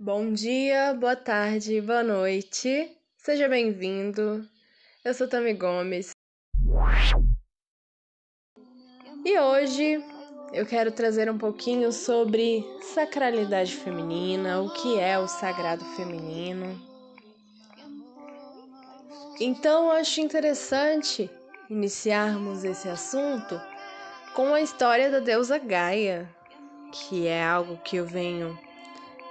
Bom dia, boa tarde, boa noite. Seja bem-vindo. Eu sou Tami Gomes. E hoje eu quero trazer um pouquinho sobre sacralidade feminina, o que é o sagrado feminino. Então, eu acho interessante iniciarmos esse assunto com a história da deusa Gaia, que é algo que eu venho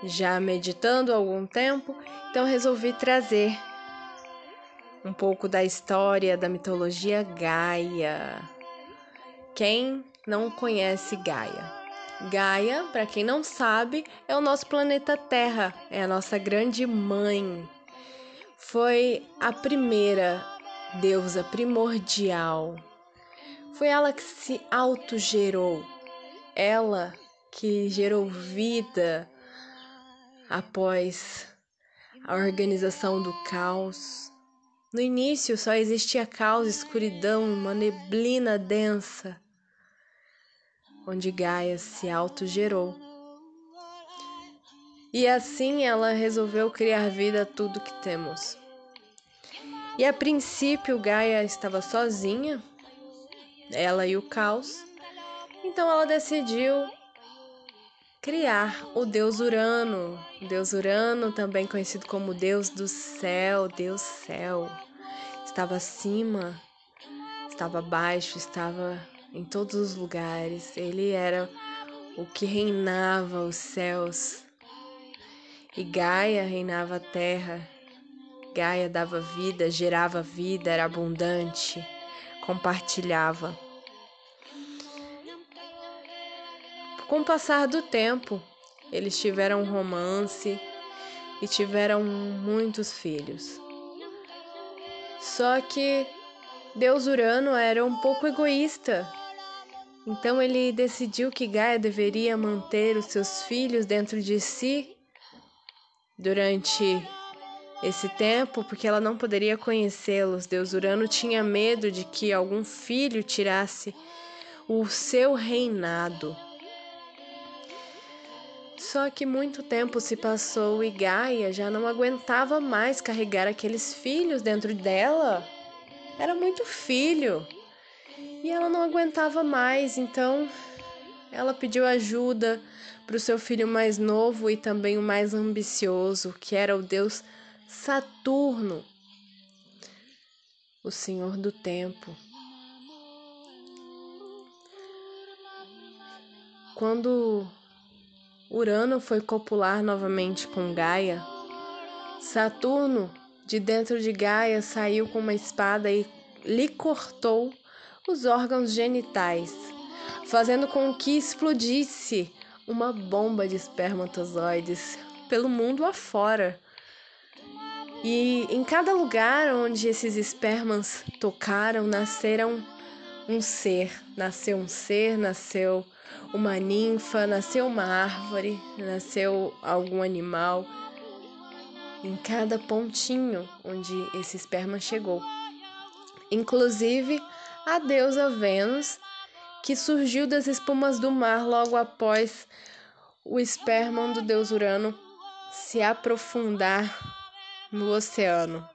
já meditando há algum tempo, então resolvi trazer um pouco da história da mitologia Gaia. Quem não conhece Gaia? Gaia, para quem não sabe, é o nosso planeta Terra, é a nossa grande mãe. Foi a primeira deusa primordial. Foi ela que se autogerou, ela que gerou vida após a organização do caos. No início só existia caos, escuridão, uma neblina densa, onde Gaia se autogerou. E assim ela resolveu criar vida a tudo que temos. E a princípio Gaia estava sozinha, ela e o caos, então ela decidiu criar o deus Urano. O deus Urano, também conhecido como deus do céu, Deus céu. Estava acima, estava abaixo, estava em todos os lugares. Ele era o que reinava os céus. E Gaia reinava a terra. Gaia dava vida, gerava vida, era abundante, compartilhava. Com o passar do tempo, eles tiveram um romance e tiveram muitos filhos. Só que Deus Urano era um pouco egoísta. Então ele decidiu que Gaia deveria manter os seus filhos dentro de si durante esse tempo, porque ela não poderia conhecê-los. Deus Urano tinha medo de que algum filho tirasse o seu reinado. Só que muito tempo se passou e Gaia já não aguentava mais carregar aqueles filhos dentro dela. Era muito filho. E ela não aguentava mais, então ela pediu ajuda para o seu filho mais novo e também o mais ambicioso, que era o deus Saturno, o senhor do tempo. Quando Urano foi copular novamente com Gaia, Saturno, de dentro de Gaia, saiu com uma espada e lhe cortou os órgãos genitais, fazendo com que explodisse uma bomba de espermatozoides pelo mundo afora. E em cada lugar onde esses espermas tocaram, nasceu um ser, nasceu uma ninfa, nasceu uma árvore, nasceu algum animal, em cada pontinho onde esse esperma chegou. Inclusive a deusa Vênus, que surgiu das espumas do mar logo após o esperma do deus Urano se aprofundar no oceano.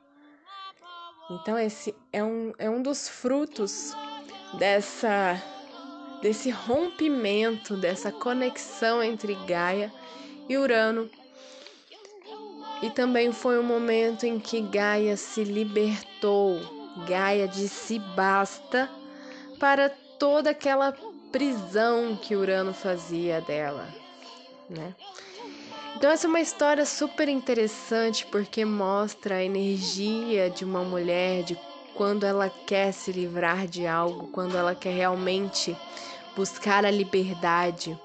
Então esse é um dos frutos desse rompimento, dessa conexão entre Gaia e Urano. E também foi um momento em que Gaia se libertou. Gaia disse basta para toda aquela prisão que Urano fazia dela, né? Então essa é uma história super interessante porque mostra a energia de uma mulher, de quando ela quer se livrar de algo, quando ela quer realmente buscar a liberdade.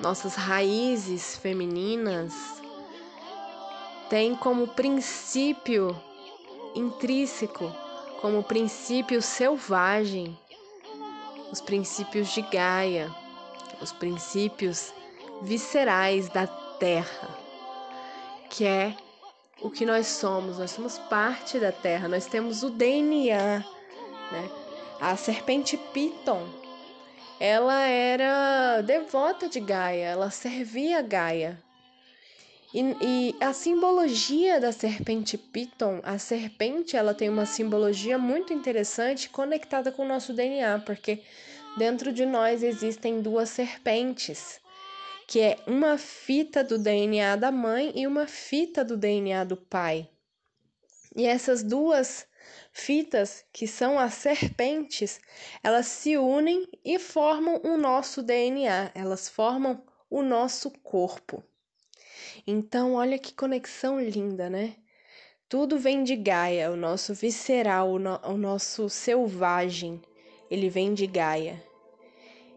Nossas raízes femininas têm como princípio intrínseco, como princípio selvagem, os princípios de Gaia, os princípios viscerais da Terra, que é o que nós somos parte da Terra, nós temos o DNA, né? A serpente Piton, ela era devota de Gaia, ela servia Gaia. E a simbologia da serpente Piton, a serpente, ela tem uma simbologia muito interessante conectada com o nosso DNA, porque dentro de nós existem duas serpentes, que é uma fita do DNA da mãe e uma fita do DNA do pai. E essas duas fitas, que são as serpentes, elas se unem e formam o nosso DNA, elas formam o nosso corpo. Então, olha que conexão linda, né? Tudo vem de Gaia, o nosso visceral, o nosso selvagem, ele vem de Gaia.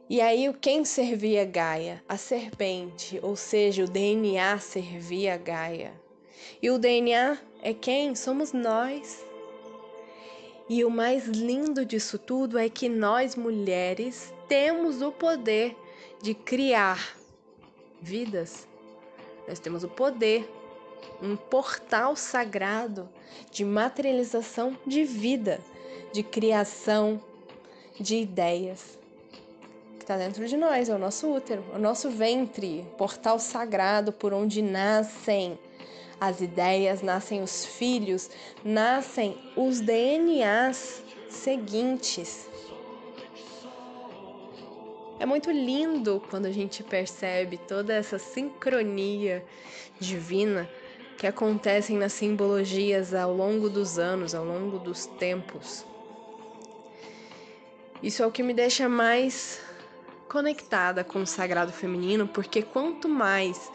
E aí, quem servia Gaia? A serpente, ou seja, o DNA servia Gaia. E o DNA é quem? Somos nós. E o mais lindo disso tudo é que nós, mulheres, temos o poder de criar vidas. Nós temos o poder, um portal sagrado de materialização de vida, de criação de ideias, que está dentro de nós, é o nosso útero, o nosso ventre, portal sagrado por onde nascem as ideias, nascem os filhos, nascem os DNAs seguintes. É muito lindo quando a gente percebe toda essa sincronia divina que acontecem nas simbologias ao longo dos anos, ao longo dos tempos. Isso é o que me deixa mais conectada com o sagrado feminino, porque quanto mais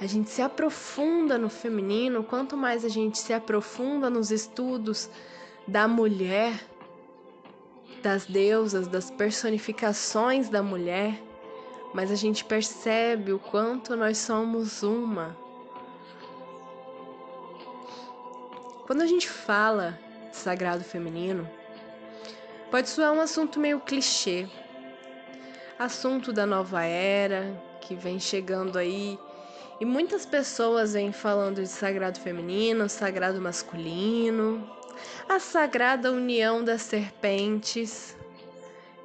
a gente se aprofunda no feminino, quanto mais a gente se aprofunda nos estudos da mulher, das deusas, das personificações da mulher, mas a gente percebe o quanto nós somos uma. Quando a gente fala de sagrado feminino, pode soar um assunto meio clichê, assunto da nova era, que vem chegando aí, e muitas pessoas vêm falando de sagrado feminino, sagrado masculino, a sagrada união das serpentes,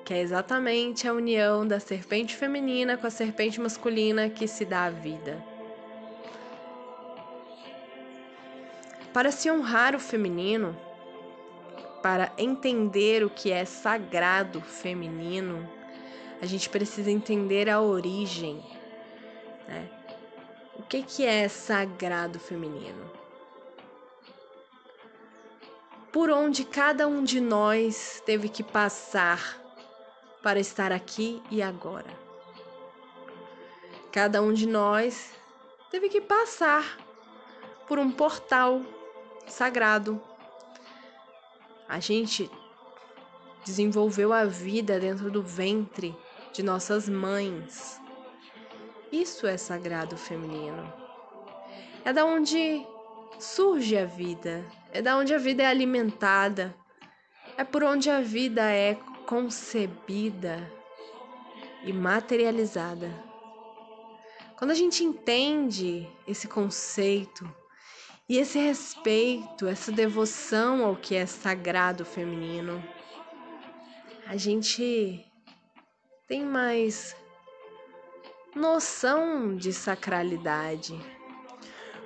que é exatamente a união da serpente feminina com a serpente masculina que se dá a vida. Para se honrar o feminino, para entender o que é sagrado feminino, a gente precisa entender a origem, né? O que é sagrado feminino? Por onde cada um de nós teve que passar para estar aqui e agora. Cada um de nós teve que passar por um portal sagrado. A gente desenvolveu a vida dentro do ventre de nossas mães. Isso é sagrado feminino. É da onde surge a vida, é da onde a vida é alimentada, é por onde a vida é concebida e materializada. Quando a gente entende esse conceito e esse respeito, essa devoção ao que é sagrado feminino, a gente tem mais noção de sacralidade.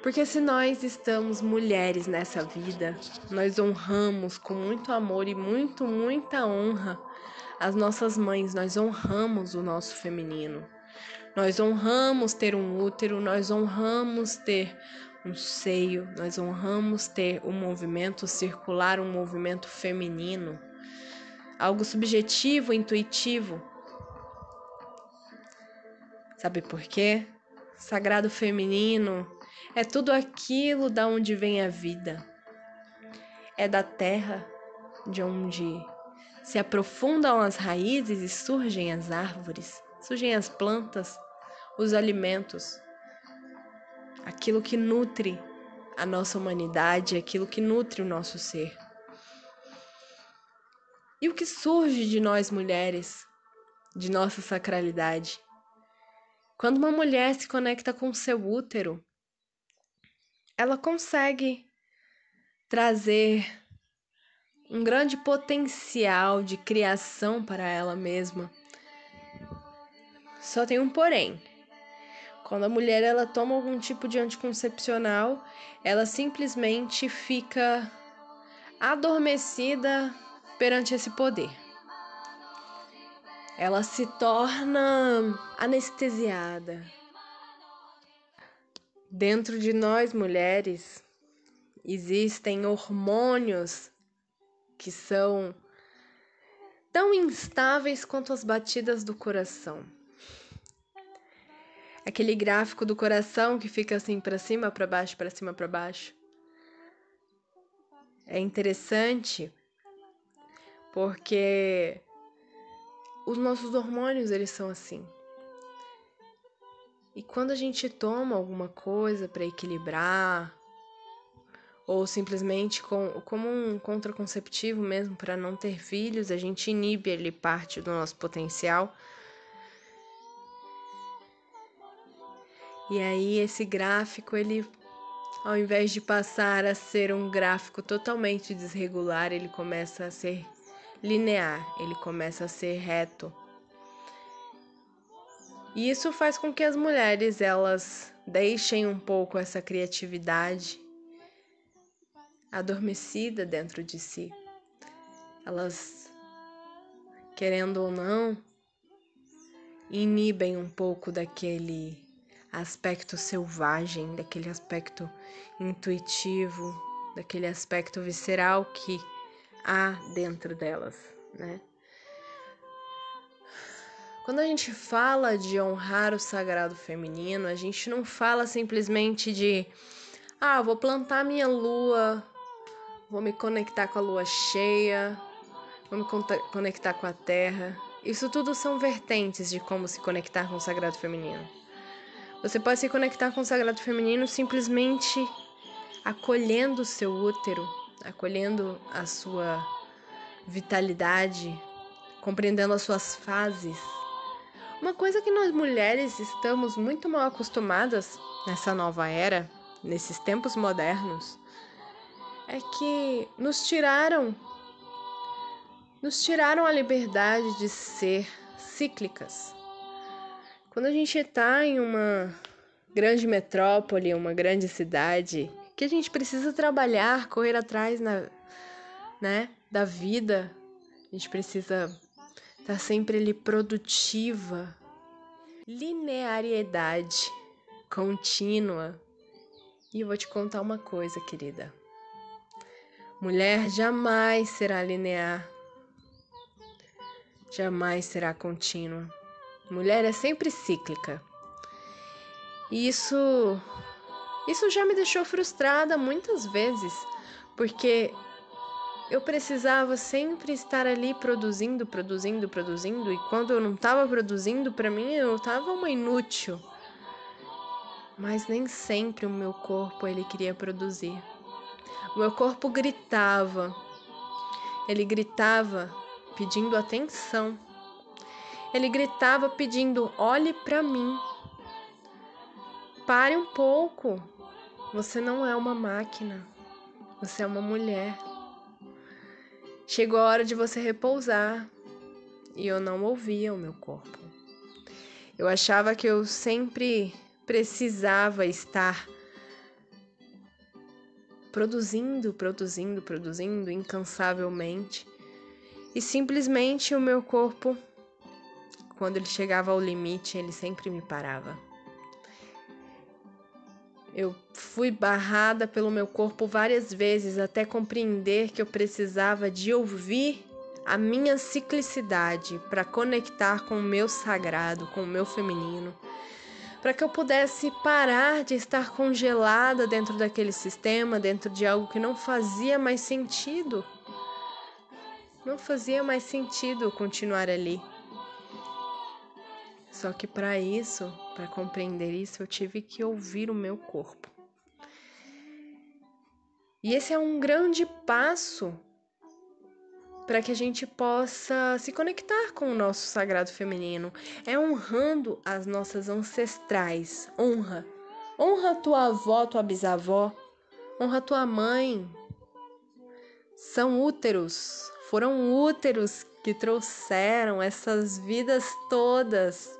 Porque se nós estamos mulheres nessa vida, nós honramos com muito amor e muita honra as nossas mães, nós honramos o nosso feminino. Nós honramos ter um útero, nós honramos ter um seio, nós honramos ter um movimento circular, um movimento feminino, algo subjetivo, intuitivo. Sabe por quê? Sagrado feminino é tudo aquilo da onde vem a vida. É da terra de onde se aprofundam as raízes e surgem as árvores, surgem as plantas, os alimentos. Aquilo que nutre a nossa humanidade, aquilo que nutre o nosso ser. E o que surge de nós mulheres, de nossa sacralidade? Quando uma mulher se conecta com seu útero, ela consegue trazer um grande potencial de criação para ela mesma, Só tem um porém. Quando a mulher ela toma algum tipo de anticoncepcional, ela simplesmente fica adormecida perante esse poder. Ela se torna anestesiada. Dentro de nós, mulheres, existem hormônios que são tão instáveis quanto as batidas do coração. Aquele gráfico do coração que fica assim para cima, para baixo, para cima, para baixo. É interessante porque os nossos hormônios, eles são assim. E quando a gente toma alguma coisa para equilibrar, ou simplesmente como um contraconceptivo mesmo para não ter filhos, a gente inibe ali parte do nosso potencial. E aí esse gráfico, ele, ao invés de passar a ser um gráfico totalmente desregular, ele começa a ser linear, ele começa a ser reto. E isso faz com que as mulheres, elas deixem um pouco essa criatividade adormecida dentro de si. Elas, querendo ou não, inibem um pouco daquele aspecto selvagem, daquele aspecto intuitivo, daquele aspecto visceral que há dentro delas, né? Quando a gente fala de honrar o sagrado feminino, a gente não fala simplesmente de vou plantar minha lua, vou me conectar com a lua cheia, vou me conectar com a terra. Isso tudo são vertentes de como se conectar com o sagrado feminino. Você pode se conectar com o sagrado feminino simplesmente acolhendo o seu útero, acolhendo a sua vitalidade, compreendendo as suas fases. Uma coisa que nós mulheres estamos muito mal acostumadas nessa nova era, nesses tempos modernos, é que nos tiraram a liberdade de ser cíclicas. Quando a gente está em uma grande metrópole, uma grande cidade, que a gente precisa trabalhar, correr atrás da vida, a gente precisa estar sempre ali produtiva, linearidade contínua. E eu vou te contar uma coisa, querida. Mulher jamais será linear, jamais será contínua. Mulher é sempre cíclica. E isso já me deixou frustrada muitas vezes, porque eu precisava sempre estar ali produzindo, e quando eu não estava produzindo, para mim eu estava uma inútil. Mas nem sempre o meu corpo ele queria produzir. O meu corpo gritava. Ele gritava pedindo atenção. Ele gritava pedindo: olhe para mim. Pare um pouco. Você não é uma máquina. Você é uma mulher. Chegou a hora de você repousar. E eu não ouvia o meu corpo. Eu achava que eu sempre precisava estar produzindo incansavelmente. E simplesmente o meu corpo, quando ele chegava ao limite, ele sempre me parava. Eu fui barrada pelo meu corpo várias vezes até compreender que eu precisava de ouvir a minha ciclicidade para conectar com o meu sagrado, com o meu feminino, para que eu pudesse parar de estar congelada dentro daquele sistema, dentro de algo que não fazia mais sentido. Não fazia mais sentido continuar ali. Só que para compreender isso, eu tive que ouvir o meu corpo. E esse é um grande passo para que a gente possa se conectar com o nosso sagrado feminino. É honrando as nossas ancestrais. Honra tua avó, tua bisavó. Honra tua mãe. São úteros. Foram úteros que trouxeram essas vidas todas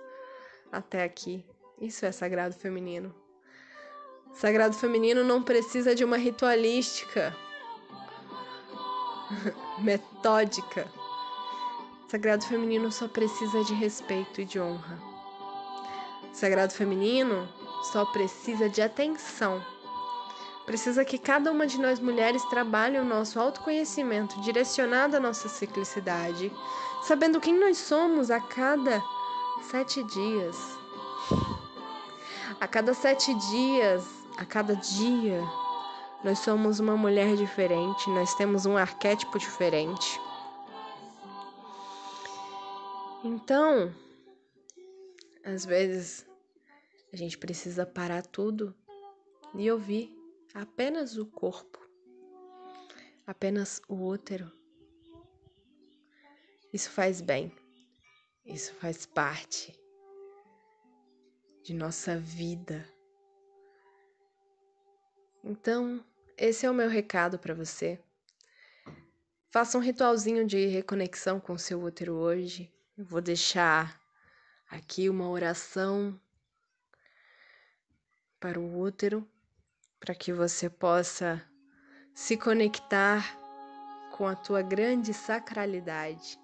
até aqui. Isso é sagrado feminino. Sagrado feminino não precisa de uma ritualística metódica. Sagrado feminino só precisa de respeito e de honra. Sagrado feminino só precisa de atenção. Precisa que cada uma de nós mulheres trabalhe o nosso autoconhecimento direcionado à nossa ciclicidade, sabendo quem nós somos a cada 7 dias. A cada 7 dias, a cada dia, nós somos uma mulher diferente, nós temos um arquétipo diferente. Então, às vezes, a gente precisa parar tudo e ouvir apenas o corpo, apenas o útero. Isso faz bem, isso faz parte de nossa vida. Então, esse é o meu recado para você. Faça um ritualzinho de reconexão com o seu útero hoje. Eu vou deixar aqui uma oração para o útero, para que você possa se conectar com a tua grande sacralidade.